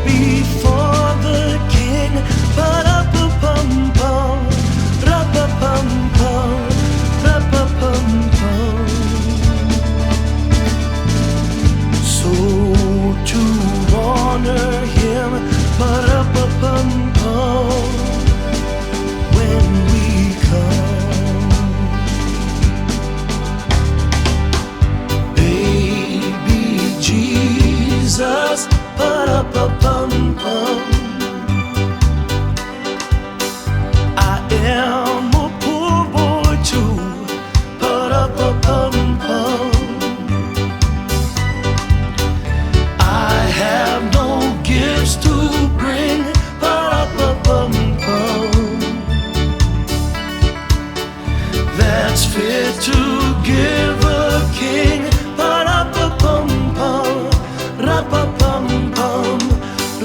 before the king. Ba-da-ba-bum-bum, ra-ba-bum-bum, ra-ba-bum-bum. So to honor him, ba-da-ba-bum-bum, when we come, baby Jesus, ba-da-ba-bum-bum. I am a poor boy too, ba-da-ba-bum-bum. I have no gifts to bring, ba-da-ba-bum-bum, that's fit to give a king. Ba-da-ba-bum-bum, ra-ba-bum-bum,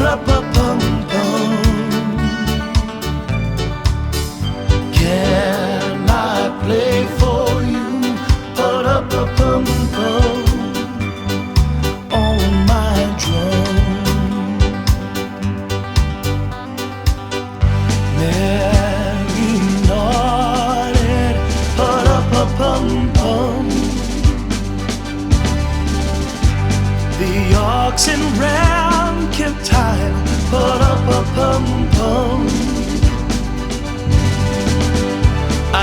ra-ba-bum-bum. Can I play for you, ba-da-ba-bum-bum, on my drum? Mary nodded, ba-da-ba-bum-bum. The ox and ram kept time, ba-da-ba-bum-bum. I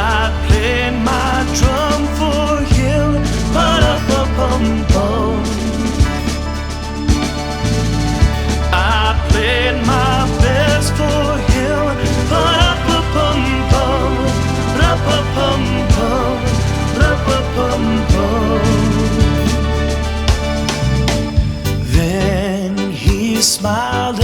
played my drum for him, ba-da-ba-bum-bum. I played my best for him, ba-da-ba-bum-bum, ra-ba-bum-bum, ra-ba-bum-bum. Then he smiled